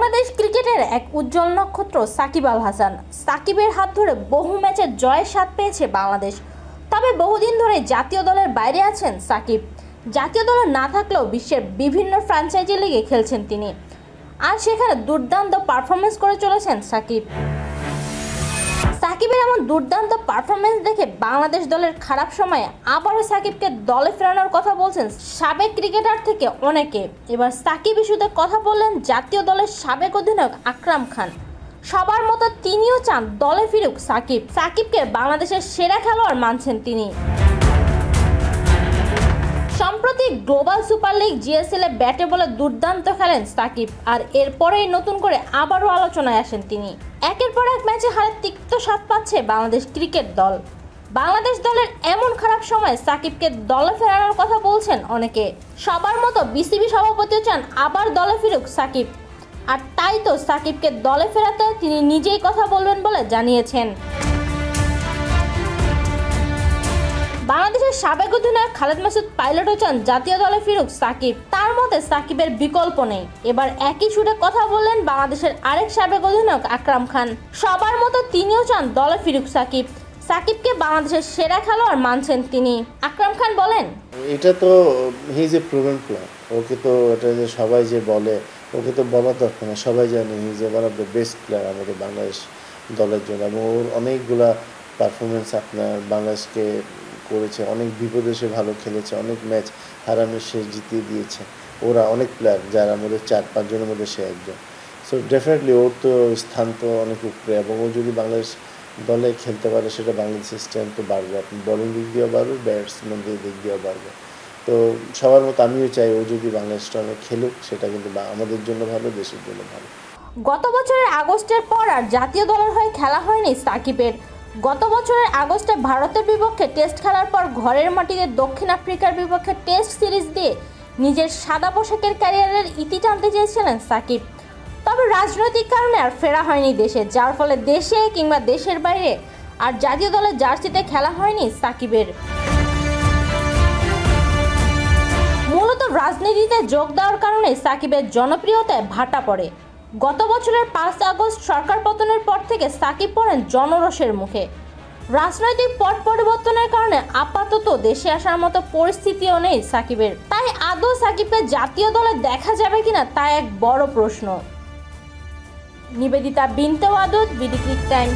বাংলাদেশ ক্রিকেটের এক উজ্জ্বল নক্ষত্র সাকিব আল হাসান। সাকিবের হাত ধরে বহু ম্যাচে জয়ের স্বাদ পেয়েছে বাংলাদেশ। তবে বহুদিন ধরে জাতীয় দলের বাইরে আছেন সাকিব। জাতীয় দলে না থাকলেও বিশ্বের বিভিন্ন ফ্র্যাঞ্চাইজি লিগে খেলছেন তিনি, আর সেখানে দুর্দান্ত পারফরমেন্স করে চলেছেন সাকিব। সাকিবের এমন দুর্দান্ত পারফরমেন্স দেখে বাংলাদেশ দলের খারাপ সময়ে আবারও সাকিবকে দলে ফেরানোর কথা বলছেন সাবেক ক্রিকেটার থেকে অনেকে। এবার সাকিব ইস্যুতে কথা বললেন জাতীয় দলের সাবেক অধিনায়ক আকরাম খান। সবার মতো তিনিও চান দলে ফিরুক সাকিব। সাকিবকে বাংলাদেশের সেরা খেলোয়াড় মানছেন তিনি। সম্প্রতি গ্লোবাল সুপার লিগ জিএসএল এ ব্যাটে বলে দুর্দান্ত খেলেন সাকিব, আর এরপরেই নতুন করে আবারও আলোচনায় আসেন তিনি। একের পর এক ম্যাচে হারের তিক্ত স্বাদ পাচ্ছে বাংলাদেশ ক্রিকেট দল। বাংলাদেশ দলের এমন খারাপ সময় সাকিবকে দলে ফেরানোর কথা বলছেন অনেকে। সবার মতো বিসিবি সভাপতিও চান আবার দলে ফিরুক সাকিব, আর তাই তো সাকিবকে দলে ফেরাতে তিনি নিজেই কথা বলবেন বলে জানিয়েছেন। বাংলাদেশের সাবেক অধিনায়ক খালেদ মাসুদ পাইলটও চান জাতীয় দলে ফিরুক সাকিব। তার মতে সাকিবের বিকল্প নেই। এবার একই সুরে কথা বললেন বাংলাদেশের আরেক সাবেক অধিনায়ক আকরাম খান। সবার মতো তিনিও চান দলে ফিরুক সাকিব। সাকিবকে বাংলাদেশের সেরা খেলোয়াড় মানছেন তিনি। আকরাম খান বলেন, এটা তো he is a proven player. Okay তো এটা যে সবাই যে বলে, ওকে তো বলার দরকার না, সবাই জানে he is one of the best player আমাদের বাংলাদেশ দলের জন্য। এবং ওর অনেকগুলা পারফরমেন্স আপনার বাংলাদেশকে করেছে, অনেক বিপদে সে ভালো খেলেছে, অনেক ম্যাচ হারানো সে জিতিয়ে দিয়েছে। ওরা অনেক প্লেয়ার যার মধ্যে 4-5 জনের মধ্যে সে একজন। সো ডেফিনেটলি ওর তো স্থান তো অনেক উপরে, এবং ও যদি বাংলাদেশ দলে খেলতে পারে সেটা বাংলাদেশের স্ট্রেংথ তো বাড়বে, আপনি বলিং দিক দিয়েও বাড়বে, ব্যাটসম্যানদের দিক দিয়েও বাড়বে। তো সবার মতো আমিও চাই ও যদি বাংলাদেশ দলে খেলুক, সেটা কিন্তু আমাদের জন্য ভালো, দেশের জন্য ভালো। গত বছরের আগস্টের পর আর জাতীয় দলের হয়ে খেলা হয়নি সাকিবের। গত বছরের আগস্টে ভারতের বিপক্ষে টেস্ট খেলার পর ঘরের মাটিতে দক্ষিণ আফ্রিকার বিপক্ষে টেস্ট সিরিজ দিয়ে নিজের সাদা পোশাকের ক্যারিয়ারের ইতি টানতে চেয়েছিলেন সাকিব। তবে রাজনৈতিক কারণে আর ফেরা হয়নি দেশে, যার ফলে দেশে কিংবা দেশের বাইরে আর জাতীয় দলের জার্সিতে খেলা হয়নি সাকিবের। মূলত রাজনীতিতে যোগ দেওয়ার কারণে সাকিবের জনপ্রিয়তায় ভাটা পড়ে। গত বছরের 5 আগস্ট সরকার পতনের পর থেকে সাকিব পড়েন জনরোষের মুখে। রাজনৈতিক পট পরিবর্তনের কারণে আপাতত দেশে আসার মতো পরিস্থিতিও নেই সাকিবের। তাই আদৌ সাকিবকে জাতীয় দলে দেখা যাবে কিনা তা এক বড় প্রশ্ন। নিবেদিতা বিনতে ওয়াদুদ, বিডি ক্রিক টাইম।